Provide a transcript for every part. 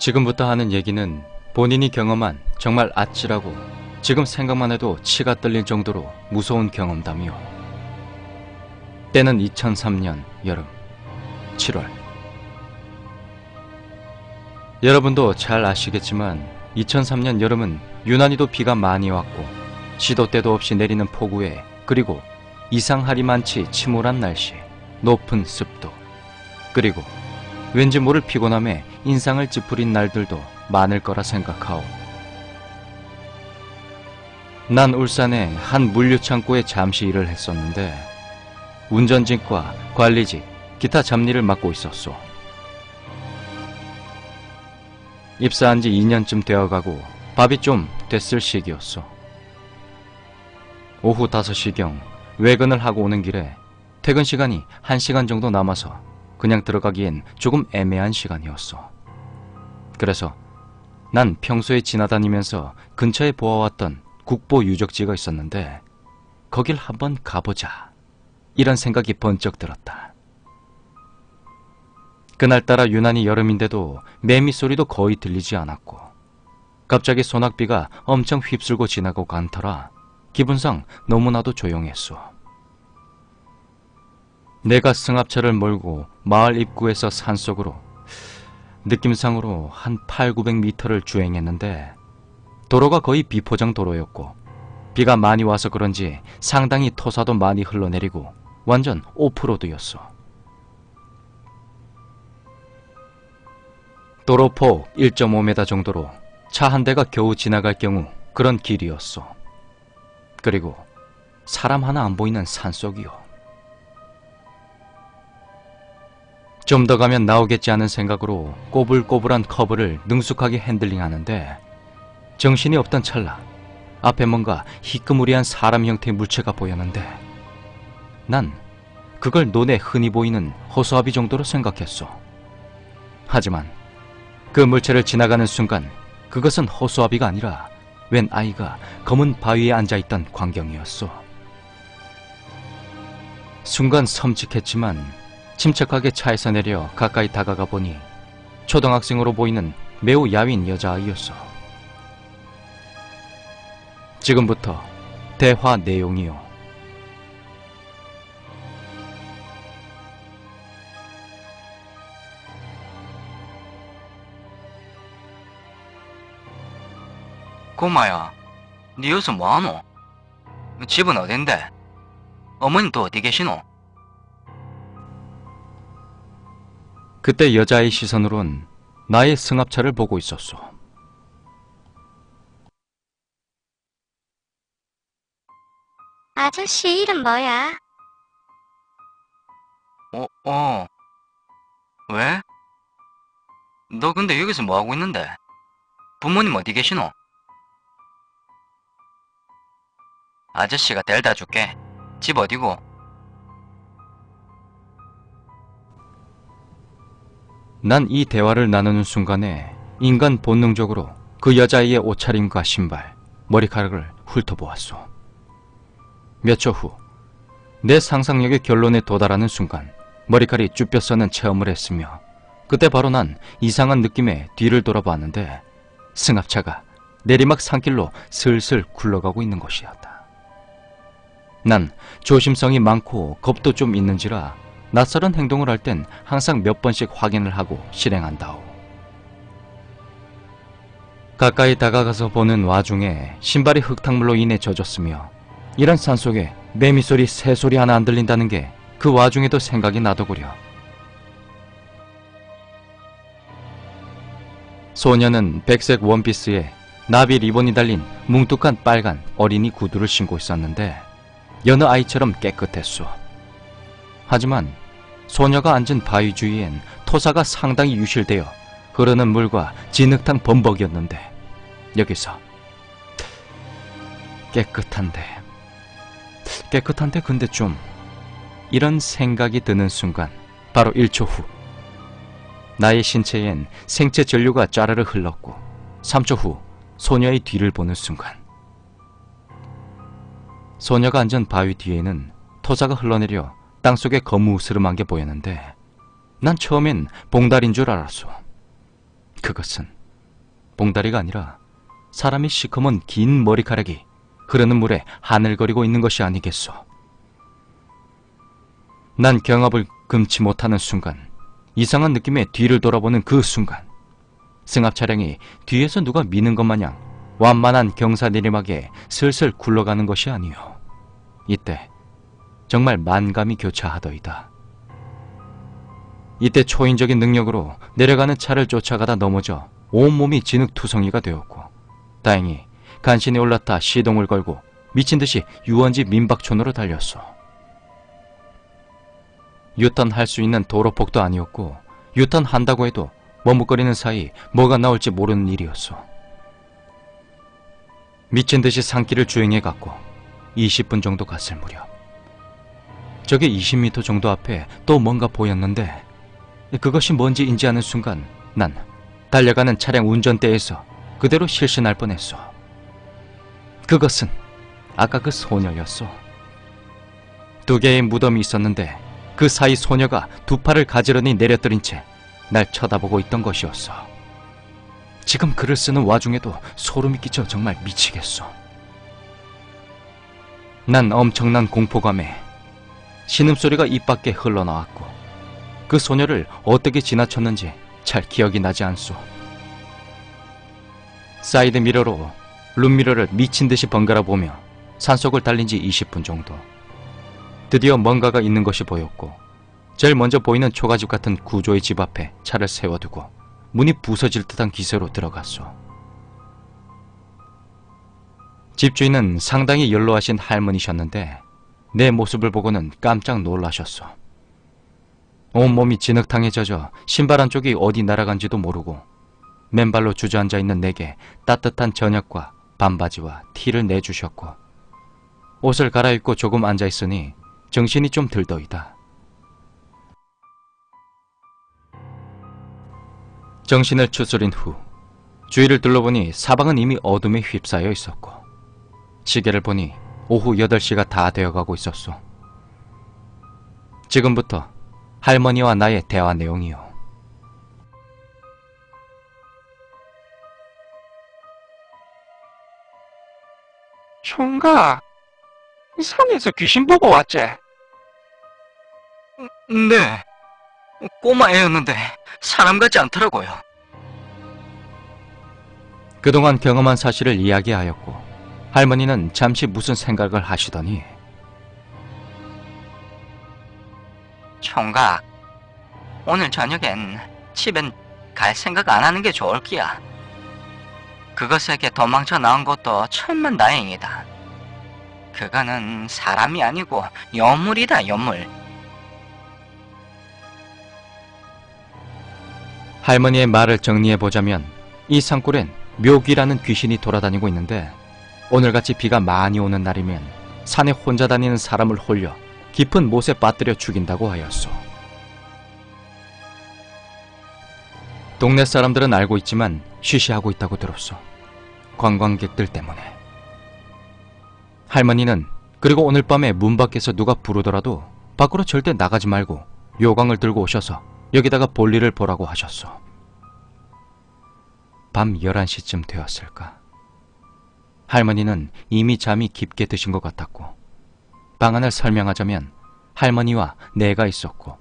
지금부터 하는 얘기는 본인이 경험한 정말 아찔하고 지금 생각만 해도 치가 떨릴 정도로 무서운 경험담이요. 때는 2003년 여름 7월. 여러분도 잘 아시겠지만 2003년 여름은 유난히도 비가 많이 왔고 시도 때도 없이 내리는 폭우에 그리고 이상하리만치 침울한 날씨, 높은 습도, 그리고 왠지 모를 피곤함에 인상을 찌푸린 날들도 많을 거라 생각하오. 난 울산의 한 물류창고에 잠시 일을 했었는데 운전직과 관리직, 기타 잡일을 맡고 있었소. 입사한 지 2년쯤 되어가고 밥이 좀 됐을 시기였소. 오후 5시경 외근을 하고 오는 길에 퇴근 시간이 1시간 정도 남아서 그냥 들어가기엔 조금 애매한 시간이었소. 그래서 난 평소에 지나다니면서 근처에 보아왔던 국보 유적지가 있었는데 거길 한번 가보자 이런 생각이 번쩍 들었다. 그날따라 유난히 여름인데도 매미 소리도 거의 들리지 않았고 갑자기 소낙비가 엄청 휩쓸고 지나고 간 터라 기분상 너무나도 조용했소. 내가 승합차를 몰고 마을 입구에서 산속으로 느낌상으로 한 800~900m를 주행했는데 도로가 거의 비포장 도로였고 비가 많이 와서 그런지 상당히 토사도 많이 흘러내리고 완전 오프로드였어. 도로폭 1.5m 정도로 차 한 대가 겨우 지나갈 경우 그런 길이었어. 그리고 사람 하나 안 보이는 산속이요. 좀 더 가면 나오겠지 하는 생각으로 꼬불꼬불한 커브를 능숙하게 핸들링하는데 정신이 없던 찰나 앞에 뭔가 희끄무리한 사람 형태의 물체가 보였는데 난 그걸 논에 흔히 보이는 호수아비 정도로 생각했어. 하지만 그 물체를 지나가는 순간 그것은 호수아비가 아니라 웬 아이가 검은 바위에 앉아있던 광경이었어. 순간 섬찟했지만 침착하게 차에서 내려 가까이 다가가 보니 초등학생으로 보이는 매우 야윈 여자아이였어. 지금부터 대화 내용이요. 꼬마야, 니 여기서 뭐하노? 집은 어딘데? 어머니 또 어디 계시노? 그때 여자의 시선으론 나의 승합차를 보고 있었소. 아저씨 이름 뭐야? 왜? 너 근데 여기서 뭐하고 있는데? 부모님 어디 계시노? 아저씨가 데려다 줄게. 집 어디고? 난 이 대화를 나누는 순간에 인간 본능적으로 그 여자아이의 옷차림과 신발, 머리카락을 훑어보았소. 몇 초 후 내 상상력의 결론에 도달하는 순간 머리칼이 쭈뼛서는 체험을 했으며 그때 바로 난 이상한 느낌에 뒤를 돌아봤는데 승합차가 내리막 산길로 슬슬 굴러가고 있는 것이었다. 난 조심성이 많고 겁도 좀 있는지라 낯설은 행동을 할 땐 항상 몇 번씩 확인을 하고 실행한다오. 가까이 다가가서 보는 와중에 신발이 흙탕물로 인해 젖었으며 이런 산속에 매미소리, 새소리 하나 안 들린다는 게 그 와중에도 생각이 나더구려. 소녀는 백색 원피스에 나비 리본이 달린 뭉툭한 빨간 어린이 구두를 신고 있었는데 여느 아이처럼 깨끗했소. 하지만 소녀가 앉은 바위 주위엔 토사가 상당히 유실되어 흐르는 물과 진흙탕 범벅이었는데 여기서 깨끗한데 근데 좀 이런 생각이 드는 순간 바로 1초 후 나의 신체엔 생체 전류가 짜르르 흘렀고 3초 후 소녀의 뒤를 보는 순간 소녀가 앉은 바위 뒤에는 토사가 흘러내려 땅속에 거무스름한 게 보였는데 난 처음엔 봉다리인 줄 알았어. 그것은 봉다리가 아니라 사람이 시커먼 긴 머리카락이 흐르는 물에 하늘거리고 있는 것이 아니겠소. 난 경합을 금치 못하는 순간, 이상한 느낌에 뒤를 돌아보는 그 순간, 승합 차량이 뒤에서 누가 미는 것 마냥 완만한 경사 내리막에 슬슬 굴러가는 것이 아니요. 이때 정말 만감이 교차하더이다. 이때 초인적인 능력으로 내려가는 차를 쫓아가다 넘어져 온몸이 진흙투성이가 되었고, 다행히 간신히 올라타 시동을 걸고 미친듯이 유원지 민박촌으로 달렸소. 유턴할 수 있는 도로폭도 아니었고, 유턴한다고 해도 머뭇거리는 사이 뭐가 나올지 모르는 일이었소. 미친듯이 산길을 주행해 갔고 20분 정도 갔을 무렵, 저기 20m 정도 앞에 또 뭔가 보였는데, 그것이 뭔지 인지하는 순간 난 달려가는 차량 운전대에서 그대로 실신할 뻔했소. 그것은 아까 그 소녀였소. 두 개의 무덤이 있었는데 그 사이 소녀가 두 팔을 가지런히 내려뜨린 채 날 쳐다보고 있던 것이었어. 지금 글을 쓰는 와중에도 소름이 끼쳐 정말 미치겠어. 난 엄청난 공포감에 신음소리가 입 밖에 흘러나왔고, 그 소녀를 어떻게 지나쳤는지 잘 기억이 나지 않소. 사이드 미러로 룸미러를 미친듯이 번갈아 보며 산속을 달린 지 20분 정도. 드디어 뭔가가 있는 것이 보였고, 제일 먼저 보이는 초가집 같은 구조의 집 앞에 차를 세워두고 문이 부서질 듯한 기세로 들어갔소. 집주인은 상당히 연로하신 할머니셨는데 내 모습을 보고는 깜짝 놀라셨소. 온몸이 진흙탕에 젖어 신발 한쪽이 어디 날아간지도 모르고 맨발로 주저앉아 있는 내게 따뜻한 저녁과 반바지와 티를 내주셨고, 옷을 갈아입고 조금 앉아있으니 정신이 좀 들더이다. 정신을 추스린 후 주위를 둘러보니 사방은 이미 어둠에 휩싸여 있었고, 시계를 보니 오후 8시가 다 되어가고 있었소. 지금부터 할머니와 나의 대화 내용이요. 총각, 산에서 귀신 보고 왔지? 네. 꼬마 애였는데 사람 같지 않더라고요. 그동안 경험한 사실을 이야기하였고, 할머니는 잠시 무슨 생각을 하시더니, 총각, 오늘 저녁엔 집엔 갈 생각 안 하는 게 좋을 끼야. 그것에게 도망쳐 나온 것도 천만 다행이다. 그거는 사람이 아니고 여물이다, 여물. 할머니의 말을 정리해보자면 이 산골엔 묘귀라는 귀신이 돌아다니고 있는데, 오늘같이 비가 많이 오는 날이면 산에 혼자 다니는 사람을 홀려 깊은 못에 빠뜨려 죽인다고 하였소. 동네 사람들은 알고 있지만 쉬쉬하고 있다고 들었소. 관광객들 때문에. 할머니는 그리고 오늘 밤에 문 밖에서 누가 부르더라도 밖으로 절대 나가지 말고 요강을 들고 오셔서 여기다가 볼일을 보라고 하셨소. 밤 11시쯤 되었을까. 할머니는 이미 잠이 깊게 드신 것 같았고, 방안을 설명하자면 할머니와 내가 있었고,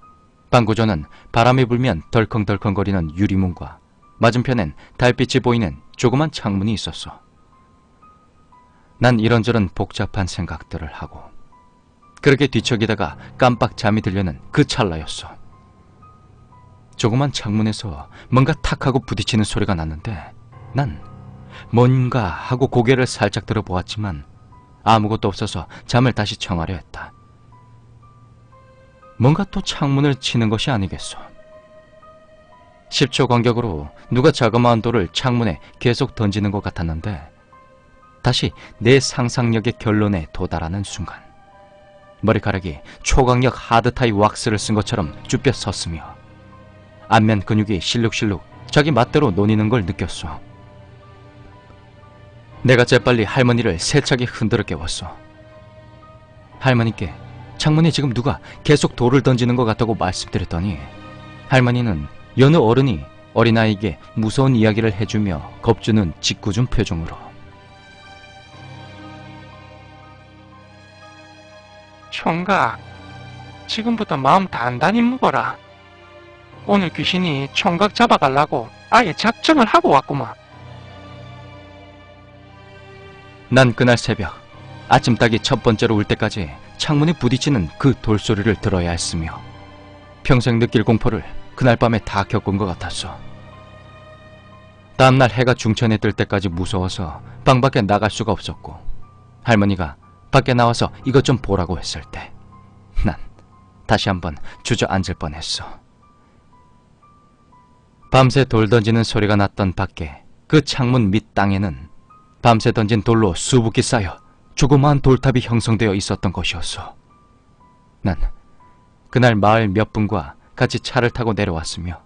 방구조는 바람이 불면 덜컹덜컹거리는 유리문과 맞은편엔 달빛이 보이는 조그만 창문이 있었어. 난 이런저런 복잡한 생각들을 하고 그렇게 뒤척이다가 깜빡 잠이 들려는 그 찰나였어. 조그만 창문에서 뭔가 탁 하고 부딪히는 소리가 났는데, 난 뭔가 하고 고개를 살짝 들어보았지만 아무것도 없어서 잠을 다시 청하려 했다. 뭔가 또 창문을 치는 것이 아니겠소. 10초 간격으로 누가 자그마한 돌을 창문에 계속 던지는 것 같았는데, 다시 내 상상력의 결론에 도달하는 순간 머리카락이 초강력 하드타입 왁스를 쓴 것처럼 쭈뼛 섰으며 안면 근육이 실룩실룩 자기 맛대로 노니는 걸 느꼈소. 내가 재빨리 할머니를 세차게 흔들어 깨웠어. 할머니께 창문에 지금 누가 계속 돌을 던지는 것 같다고 말씀드렸더니, 할머니는 여느 어른이 어린아이에게 무서운 이야기를 해주며 겁주는 짓궂은 표정으로. 총각, 지금부터 마음 단단히 먹어라. 오늘 귀신이 총각 잡아가려고 아예 작정을 하고 왔구만. 난 그날 새벽 아침닭이 첫 번째로 울 때까지 창문에 부딪히는 그 돌소리를 들어야 했으며 평생 느낄 공포를 그날 밤에 다 겪은 것 같았어. 다음날 해가 중천에 뜰 때까지 무서워서 방 밖에 나갈 수가 없었고 할머니가 밖에 나와서 이것 좀 보라고 했을 때 난 다시 한번 주저앉을 뻔했어. 밤새 돌 던지는 소리가 났던 밖에 그 창문 밑 땅에는 밤새 던진 돌로 수북이 쌓여 조그마한 돌탑이 형성되어 있었던 것이었어. 난 그날 마을 몇 분과 같이 차를 타고 내려왔으며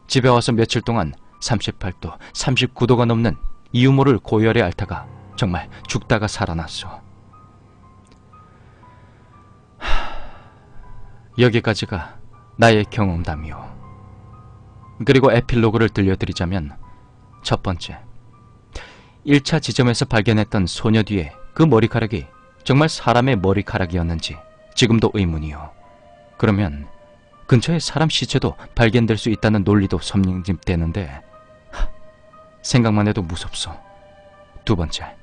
집에 와서 며칠 동안 38도, 39도가 넘는 이유 모를 고열에 앓다가 정말 죽다가 살아났어. 여기까지가 나의 경험담이요. 그리고 에필로그를 들려드리자면 첫 번째, 1차 지점에서 발견했던 소녀 뒤에 그 머리카락이 정말 사람의 머리카락이었는지 지금도 의문이요. 그러면 근처에 사람 시체도 발견될 수 있다는 논리도 성립되는데 생각만 해도 무섭소. 두 번째,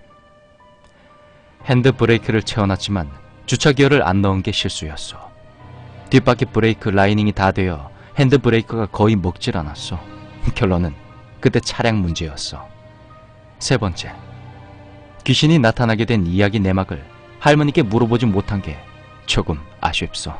핸드 브레이크를 채워놨지만 주차 기어를 안 넣은 게 실수였어. 뒷바퀴 브레이크 라이닝이 다 되어 핸드 브레이크가 거의 먹질 않았어. 결론은 그때 차량 문제였어. 세 번째, 귀신이 나타나게 된 이야기 내막을 할머니께 물어보지 못한 게 조금 아쉽소.